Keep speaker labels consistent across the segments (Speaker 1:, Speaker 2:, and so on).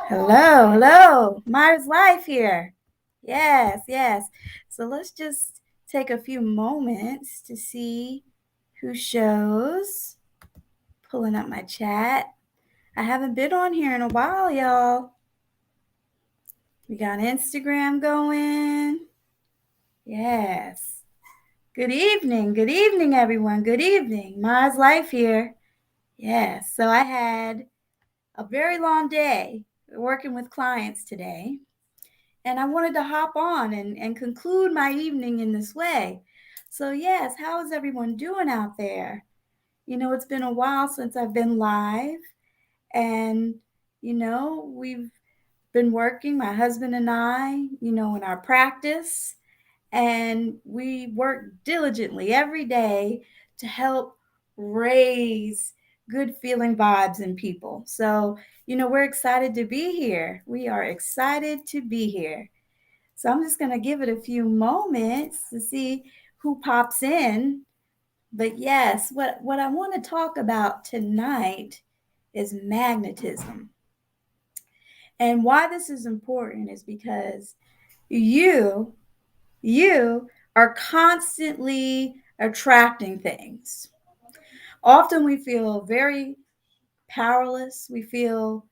Speaker 1: Hello. Myers Live here. Yes. So let's just take a few moments to see who shows. Pulling up my chat. I haven't been on here in a while, y'all. We got Instagram going. Yes. Good evening, everyone. Good evening. Myers Life here. Yes. So I had a very long day working with clients today. And I wanted to hop on and conclude my evening in this way. So, yes, how is everyone doing out there? It's been a while since I've been live, and we've been working, my husband and I, in our practice, and we work diligently every day to help raise good feeling vibes in people. So, we're excited to be here. We are excited to be here. So I'm just going to give it a few moments to see who pops in. But yes, what I want to talk about tonight is magnetism. And why this is important is because you you are constantly attracting things. Often we feel very powerless. We feel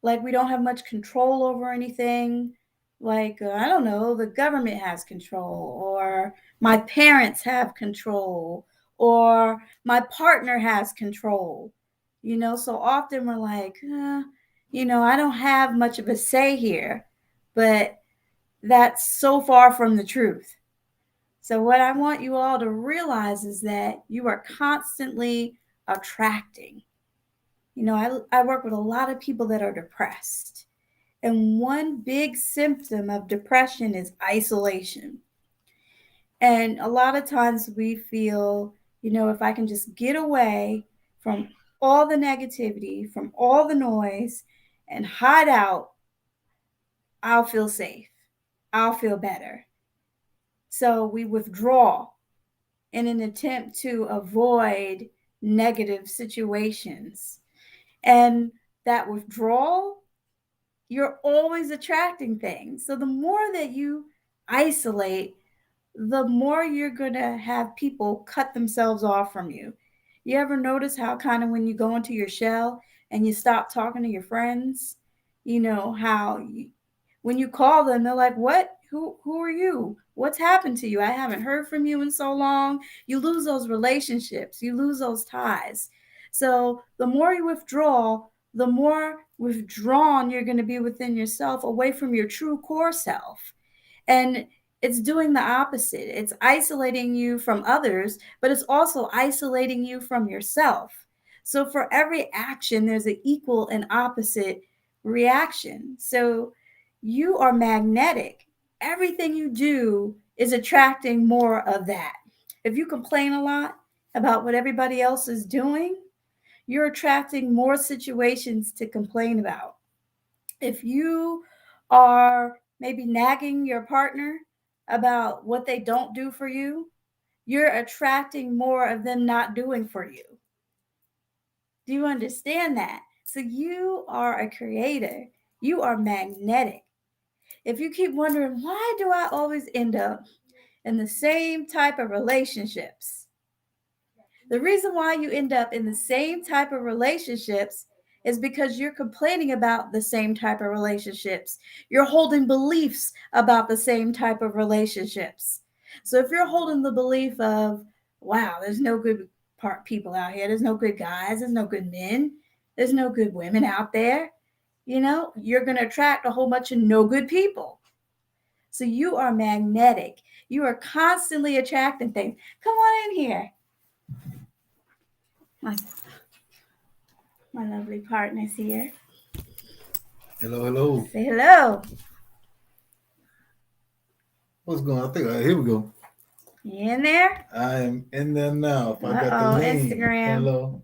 Speaker 1: like we don't have much control over anything. Like, I don't know, the government has control, or my parents have control, or my partner has control. So often we're like, I don't have much of a say here. But that's so far from the truth. So, what I want you all to realize is that you are constantly attracting. I work with a lot of people that are depressed. And one big symptom of depression is isolation. And a lot of times we feel, if I can just get away from all the negativity, from all the noise, and hide out, I'll feel safe. I'll feel better. So we withdraw in an attempt to avoid negative situations. And that withdrawal, you're always attracting things. So the more that you isolate, the more you're going to have people cut themselves off from you. You ever notice how kind of when you go into your shell and you stop talking to your friends, how when you call them, they're like, "What? Who are you? What's happened to you? I haven't heard from you in so long." You lose those relationships, you lose those ties. So the more you withdraw, the more withdrawn you're going to be within yourself, away from your true core self. And it's doing the opposite. It's isolating you from others, but it's also isolating you from yourself. So for every action, there's an equal and opposite reaction. So you are magnetic. Everything you do is attracting more of that. If you complain a lot about what everybody else is doing, you're attracting more situations to complain about. If you are maybe nagging your partner about what they don't do for you, you're attracting more of them not doing for you. Do you understand that? So you are a creator. You are magnetic. If you keep wondering, why do I always end up in the same type of relationships? The reason why you end up in the same type of relationships is because you're complaining about the same type of relationships. You're holding beliefs about the same type of relationships. So if you're holding the belief of, wow, there's no good people out here, there's no good guys, there's no good men, there's no good women out there, you're going to attract a whole bunch of no good people. So you are magnetic. You are constantly attracting things. Come on in here. My lovely partner's here.
Speaker 2: Hello.
Speaker 1: Say hello.
Speaker 2: What's going on? Here we go.
Speaker 1: You in there?
Speaker 2: I am in there now. If I got the link.
Speaker 1: Instagram.
Speaker 2: Hello.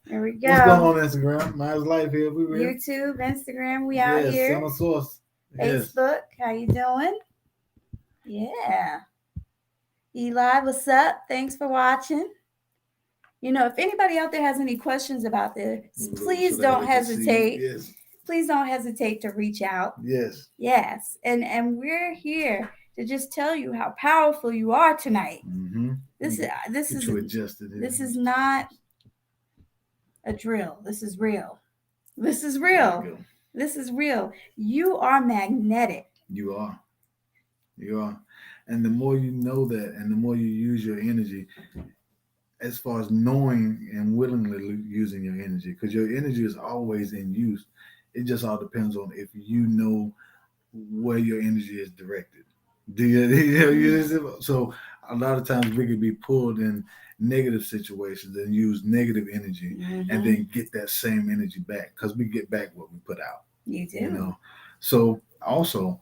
Speaker 1: Here we go.
Speaker 2: What's going on Instagram? Mine's life here. We real.
Speaker 1: YouTube, Instagram, we out here.
Speaker 2: Summer Source.
Speaker 1: Facebook, how you doing? Yeah. Eli, what's up? Thanks for watching. If anybody out there has any questions about this, please don't hesitate please don't hesitate to reach out.
Speaker 2: Yes.
Speaker 1: Yes, and we're here to just tell you how powerful you are tonight.
Speaker 2: Mm-hmm.
Speaker 1: This is this
Speaker 2: Get
Speaker 1: is
Speaker 2: you adjusted here.
Speaker 1: this is not a drill. This is real. This is
Speaker 2: There
Speaker 1: real.
Speaker 2: you go.
Speaker 1: This is real. You are magnetic.
Speaker 2: You are. You are. And the more you know that and the more you use your energy, as far as knowing and willingly using your energy, because your energy is always in use. It just all depends on if you know where your energy is directed. Do you, so a lot of times we could be pulled in negative situations and use negative energy and then get that same energy back because we get back what we put out.
Speaker 1: You do.
Speaker 2: You know, so also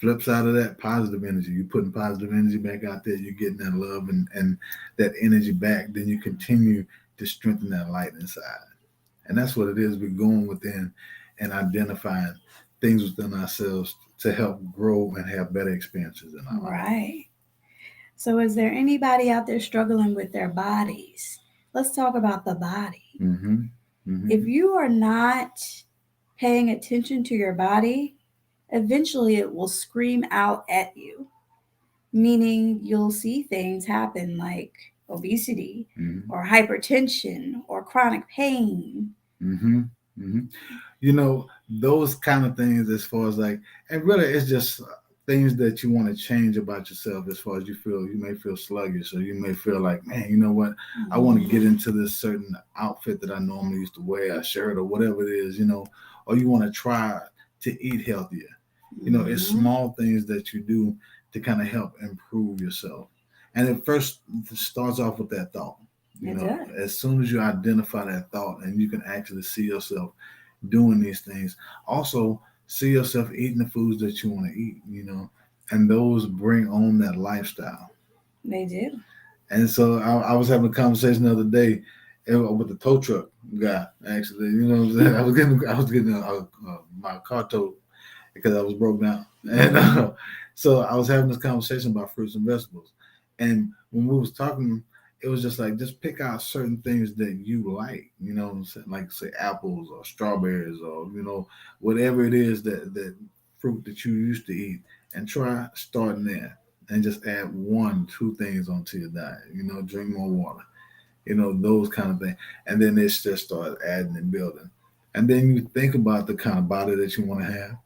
Speaker 2: flip side of that, positive energy. You're putting positive energy back out there. You're getting that love and that energy back. Then you continue to strengthen that light inside. And that's what it is. We're going within and identifying things within ourselves to help grow and have better experiences in our life.
Speaker 1: Right. So, is there anybody out there struggling with their bodies? Let's talk about the body.
Speaker 2: Mm-hmm. Mm-hmm.
Speaker 1: If you are not paying attention to your body, eventually it will scream out at you, meaning you'll see things happen like obesity
Speaker 2: Mm-hmm.
Speaker 1: or hypertension or chronic pain.
Speaker 2: Mm-hmm. Mm-hmm. You know, those kind of things as far as like, and really it's just things that you want to change about yourself as far as you may feel sluggish or you may feel like, man, you know what, I want to get into this certain outfit that I normally used to wear, a shirt or whatever it is, or you want to try to eat healthier. It's small things that you do to kind of help improve yourself. And it first starts off with that thought. As soon as you identify that thought and you can actually see yourself doing these things. Also, see yourself eating the foods that you want to eat, and those bring on that lifestyle.
Speaker 1: They do.
Speaker 2: And so I was having a conversation the other day with the tow truck guy. Actually, you know what I'm saying? I was getting my car towed because I was broke down, and so I was having this conversation about fruits and vegetables. And when we was talking, it was just like just pick out certain things that you like, like say apples or strawberries or whatever it is that fruit that you used to eat, and try starting there and just add one, two things onto your diet. Drink more water. Those kind of things, and then it's just start adding and building, and then you think about the kind of body that you want to have.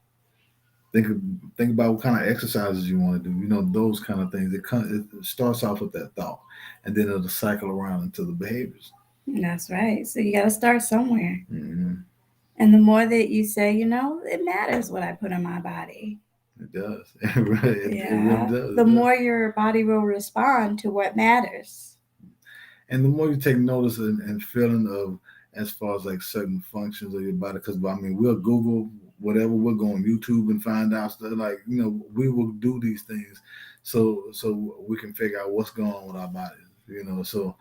Speaker 2: Think think about what kind of exercises you want to do. Those kind of things. It starts off with that thought, and then it'll cycle around into the behaviors.
Speaker 1: That's right. So you got to start somewhere.
Speaker 2: Mm-hmm.
Speaker 1: And the more that you say, it matters what I put in my body.
Speaker 2: It does. It really does.
Speaker 1: The more your body will respond to what matters.
Speaker 2: And the more you take notice and feeling of as far as like certain functions of your body, because I mean we'll Google whatever, we'll go on YouTube and find out stuff like we will do these things so we can figure out what's going on with our bodies. So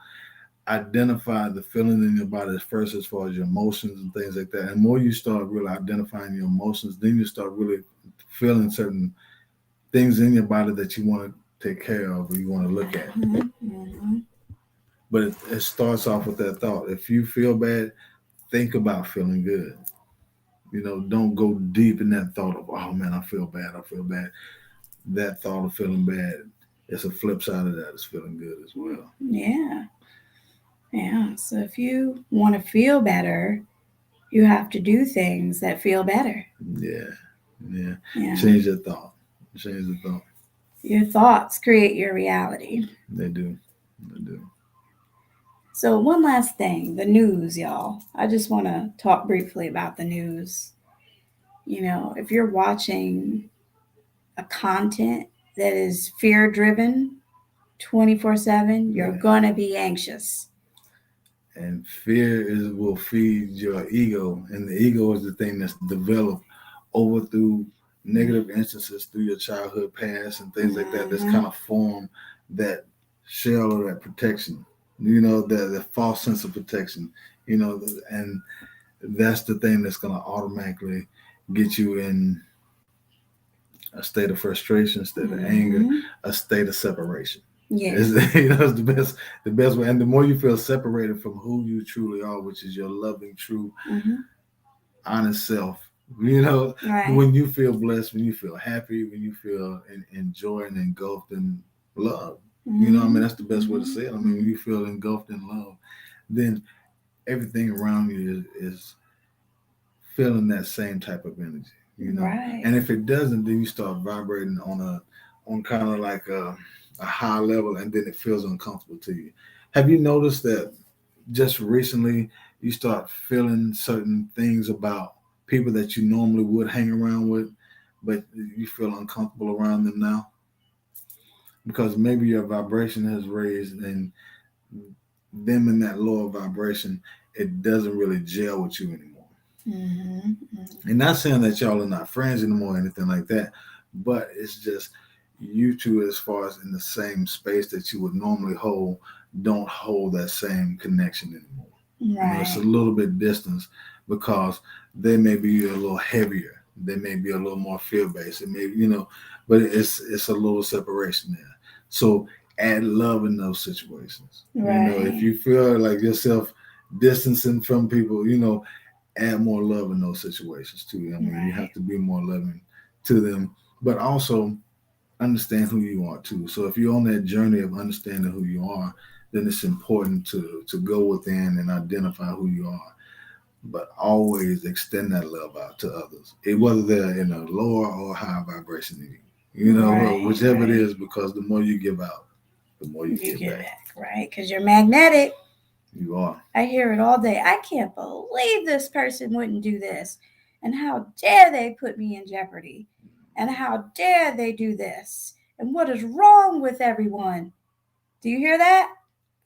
Speaker 2: identify the feeling in your body first as far as your emotions and things like that. And the more you start really identifying your emotions, then you start really feeling certain things in your body that you want to take care of or you want to look at.
Speaker 1: Mm-hmm.
Speaker 2: But it starts off with that thought. If you feel bad, think about feeling good. Don't go deep in that thought of, oh man, I feel bad. I feel bad. That thought of feeling bad, it's a flip side of that. It's feeling good as well.
Speaker 1: Yeah. Yeah. So if you want to feel better, you have to do things that feel better.
Speaker 2: Yeah. Yeah. Change your thought. Change the thought.
Speaker 1: Your thoughts create your reality.
Speaker 2: They do. They do.
Speaker 1: So, one last thing, the news, y'all. I just want to talk briefly about the news. If you're watching a content that is fear driven 24/7, you're going to be anxious.
Speaker 2: And fear will feed your ego, and the ego is the thing that's developed over through negative instances through your childhood past and things like that. That's kind of formed that shell or that protection. The false sense of protection. And that's the thing that's going to automatically get you in a state of frustration, a state of anger, a state of separation.
Speaker 1: Yes.
Speaker 2: It's the best way. And the more you feel separated from who you truly are, which is your loving, true, honest self, You know,
Speaker 1: Right.
Speaker 2: when you feel blessed, when you feel happy, when you feel enjoy and engulfed in love. You know, I mean,
Speaker 1: Mm-hmm.
Speaker 2: that's the best way to say it. I mean, when
Speaker 1: Mm-hmm.
Speaker 2: you feel engulfed in love, then everything around you is feeling that same type of energy. You know,
Speaker 1: Right.
Speaker 2: and if it doesn't, then you start vibrating on kind of like a high level, and then it feels uncomfortable to you. Have you noticed that just recently you start feeling certain things about people that you normally would hang around with, but you feel uncomfortable around them now because maybe your vibration has raised and them in that lower vibration, it doesn't really gel with you anymore.
Speaker 1: Mm-hmm.
Speaker 2: And not saying that y'all are not friends anymore or anything like that, but it's just you two, as far as in the same space that you would normally hold, don't hold that same connection anymore. You know, it's a
Speaker 1: Right.
Speaker 2: little bit distance because they may be a little heavier. They may be a little more fear based. It may, but it's a little separation there. So add love in those situations. You know, if
Speaker 1: Right.
Speaker 2: you feel like yourself distancing from people, add more love in those situations too. I mean, you
Speaker 1: Right.
Speaker 2: have to be more loving to them, but also understand who you are too. So if you're on that journey of understanding who you are, then it's important to go within and identify who you are, but always extend that love out to others, whether they're in a lower or higher vibration than you.
Speaker 1: Right.
Speaker 2: Whichever it
Speaker 1: Right.
Speaker 2: is, because the more you give out, the more you
Speaker 1: You
Speaker 2: get
Speaker 1: give
Speaker 2: back.
Speaker 1: back, right? Because you're magnetic.
Speaker 2: You are.
Speaker 1: I hear it all day. I can't believe this person wouldn't do this. And how dare they put me in jeopardy? And how dare they do this? And what is wrong with everyone? Do you hear that?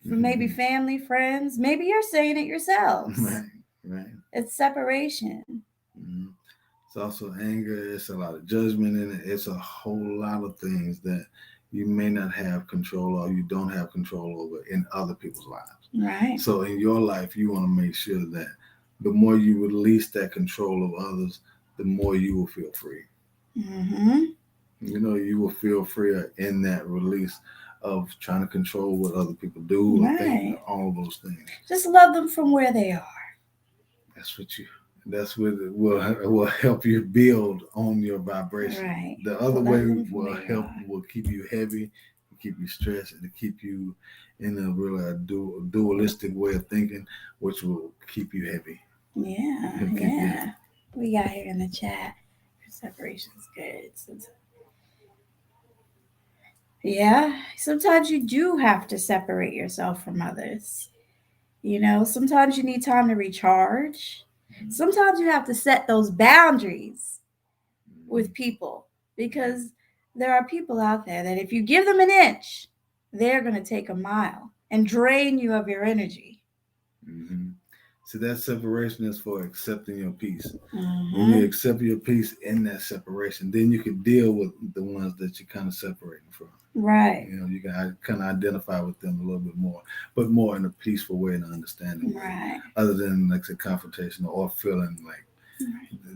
Speaker 1: From maybe
Speaker 2: Mm-hmm.
Speaker 1: family, friends. Maybe you're saying it yourselves.
Speaker 2: Right. Right.
Speaker 1: It's separation.
Speaker 2: Mm-hmm. It's also anger. It's a lot of judgment in it. It's a whole lot of things that you may not have control or you don't have control over in other people's lives.
Speaker 1: Right.
Speaker 2: So in your life, you want to make sure that the more you release that control of others, the more you will feel free.
Speaker 1: Mm-hmm.
Speaker 2: You will feel freer in that release of trying to control what other people do or think,
Speaker 1: Right.
Speaker 2: all of those things.
Speaker 1: Just love them from where they are.
Speaker 2: That's what you. That's what will help you build on your vibration.
Speaker 1: Right.
Speaker 2: The other way
Speaker 1: Love them from
Speaker 2: will
Speaker 1: where they
Speaker 2: help
Speaker 1: are.
Speaker 2: will keep you heavy, keep you stressed, and to keep you in a really dualistic way of thinking, which will keep you heavy.
Speaker 1: Yeah.
Speaker 2: It'll keep you
Speaker 1: Yeah.
Speaker 2: heavy.
Speaker 1: We got here in the chat. Separation's good. Yeah. Sometimes you do have to separate yourself from others. Sometimes you need time to recharge. Sometimes you have to set those boundaries with people because there are people out there that if you give them an inch, they're going to take a mile and drain you of your energy.
Speaker 2: Mm-hmm. So that separation is for accepting your peace. When you
Speaker 1: Mm-hmm.
Speaker 2: accept your peace in that separation, then you can deal with the ones that you're kind of separating from.
Speaker 1: Right.
Speaker 2: You can kind of identify with them a little bit more, but more in a peaceful way and an understanding way,
Speaker 1: Right.
Speaker 2: other than like a confrontation or feeling like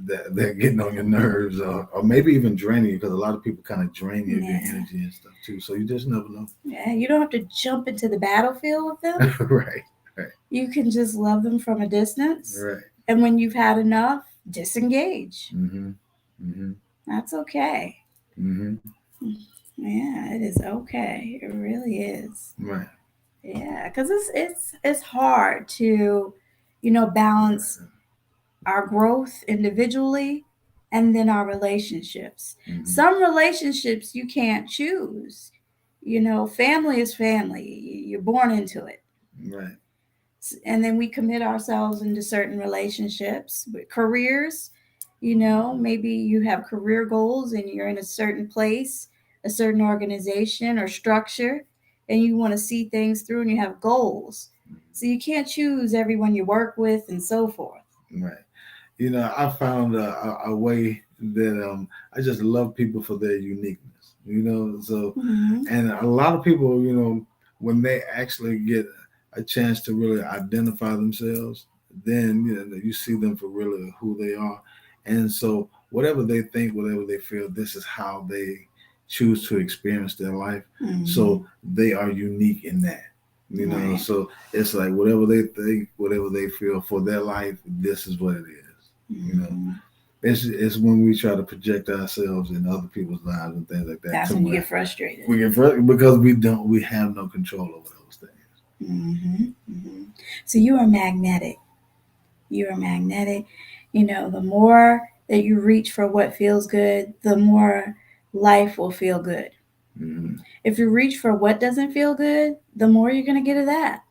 Speaker 2: that they're getting on your nerves or maybe even draining you because a lot of people kind of drain you of your
Speaker 1: Yeah.
Speaker 2: energy and stuff too. So you just never know.
Speaker 1: Yeah. You don't have to jump into the battlefield with them.
Speaker 2: Right, right,
Speaker 1: You can just love them from a distance.
Speaker 2: right.
Speaker 1: And when you've had enough, disengage.
Speaker 2: Mm-hmm. Mm-hmm.
Speaker 1: That's okay.
Speaker 2: Mm-hmm.
Speaker 1: Yeah, it is okay. It really is.
Speaker 2: Right.
Speaker 1: Yeah, because it's hard to, balance our growth individually and then our relationships.
Speaker 2: Mm-hmm.
Speaker 1: Some relationships you can't choose. Family is family. You're born into it.
Speaker 2: Right.
Speaker 1: And then we commit ourselves into certain relationships with careers. Maybe you have career goals and you're in a certain place, a certain organization or structure, and you want to see things through and you have goals. So you can't choose everyone you work with and so forth.
Speaker 2: Right. I found a way that I just love people for their uniqueness. So
Speaker 1: Mm-hmm.
Speaker 2: and a lot of people, when they actually get a chance to really identify themselves, then you see them for really who they are, and so whatever they think, whatever they feel, this is how they choose to experience their life.
Speaker 1: Mm-hmm.
Speaker 2: So they are unique in that.
Speaker 1: Right.
Speaker 2: So it's like whatever they think, whatever they feel for their life, this is what it is. you know
Speaker 1: Mm-hmm.
Speaker 2: It's when we try to project ourselves in other people's lives and things like that
Speaker 1: That's
Speaker 2: too
Speaker 1: when you
Speaker 2: much.
Speaker 1: get frustrated.
Speaker 2: We get frustrated because we have no control over those things.
Speaker 1: So you are magnetic. You are magnetic. The more that you reach for what feels good, the more life will feel good.
Speaker 2: Mm-hmm.
Speaker 1: If you reach for what doesn't feel good, the more you're going to get of that.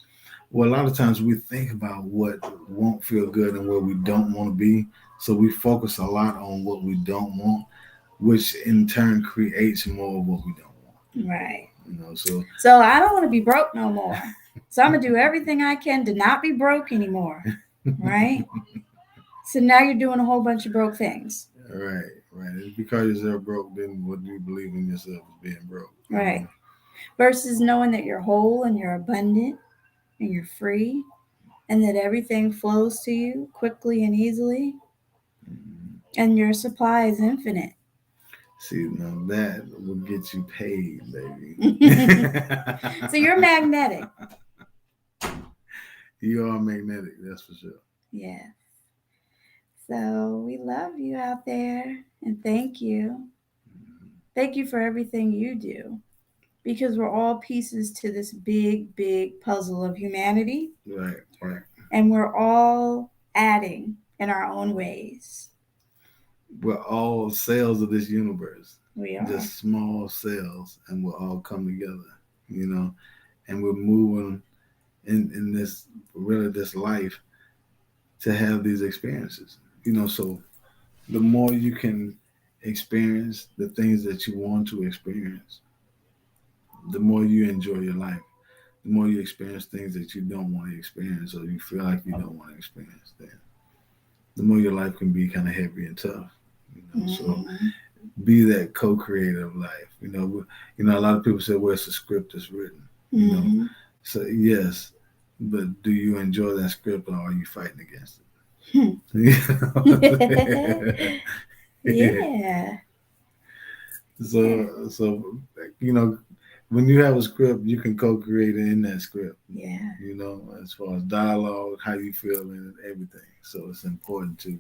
Speaker 2: Well, a lot of times we think about what won't feel good and where we don't want to be, so we focus a lot on what we don't want, which in turn creates more of what we don't want.
Speaker 1: Right.
Speaker 2: So
Speaker 1: So I don't want to be broke no more. So I'm going to do everything I can to not be broke anymore. Right? So now you're doing a whole bunch of broke things.
Speaker 2: right, right. It's because you're broke, then what do you believe in yourself as being broke?
Speaker 1: Right. Versus knowing that you're whole and you're abundant and you're free and that everything flows to you quickly and easily
Speaker 2: Mhm.
Speaker 1: and your supply is infinite.
Speaker 2: See, now that will get you paid, baby.
Speaker 1: So you're magnetic.
Speaker 2: You are magnetic, that's for sure.
Speaker 1: Yeah. So we love you out there and thank you. Thank you for everything you do because we're all pieces to this big, big puzzle of humanity
Speaker 2: Right, right.
Speaker 1: and we're all adding in our own ways.
Speaker 2: We're all cells of this universe,
Speaker 1: We are.
Speaker 2: just small cells, and we'll all come together, you know, and we're moving in this really this life to have these experiences, so the more you can experience the things that you want to experience, the more you enjoy your life. The more you experience things that you don't want to experience or you feel like you don't want to experience, then the more your life can be kind of heavy and tough. So
Speaker 1: Mm-hmm.
Speaker 2: be that co-creator of life. A lot of people say, "Well, it's a script that's written." You know,
Speaker 1: Mm-hmm.
Speaker 2: so yes, but do you enjoy that script or are you fighting against it? Yeah.
Speaker 1: Yeah. Yeah.
Speaker 2: So you know, when you have a script, you can co-create in that script.
Speaker 1: Yeah.
Speaker 2: As far as dialogue, how you feel, and everything. So it's important to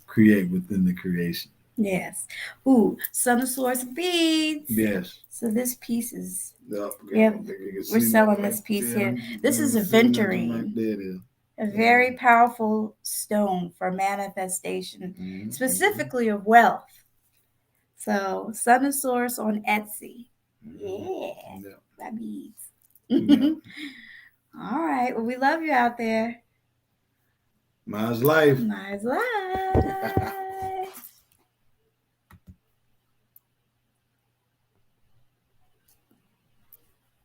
Speaker 2: create within the creation.
Speaker 1: Yes. Ooh, Sun Source beads.
Speaker 2: Yes.
Speaker 1: So this piece is
Speaker 2: Yep.
Speaker 1: we
Speaker 2: I
Speaker 1: have
Speaker 2: don't think you can
Speaker 1: we're
Speaker 2: see nothing
Speaker 1: selling
Speaker 2: right
Speaker 1: this piece
Speaker 2: there.
Speaker 1: here. This
Speaker 2: You
Speaker 1: is
Speaker 2: can
Speaker 1: a
Speaker 2: see nothing right
Speaker 1: venturine,
Speaker 2: there. There.
Speaker 1: a
Speaker 2: Yeah.
Speaker 1: very powerful stone for manifestation,
Speaker 2: Mm-hmm.
Speaker 1: specifically of wealth. So Sun Source on Etsy.
Speaker 2: Mm-hmm.
Speaker 1: Yeah,
Speaker 2: Yep.
Speaker 1: my beads.
Speaker 2: Yep.
Speaker 1: All right. Well, we love you out there.
Speaker 2: Mine's life.
Speaker 1: Nice life.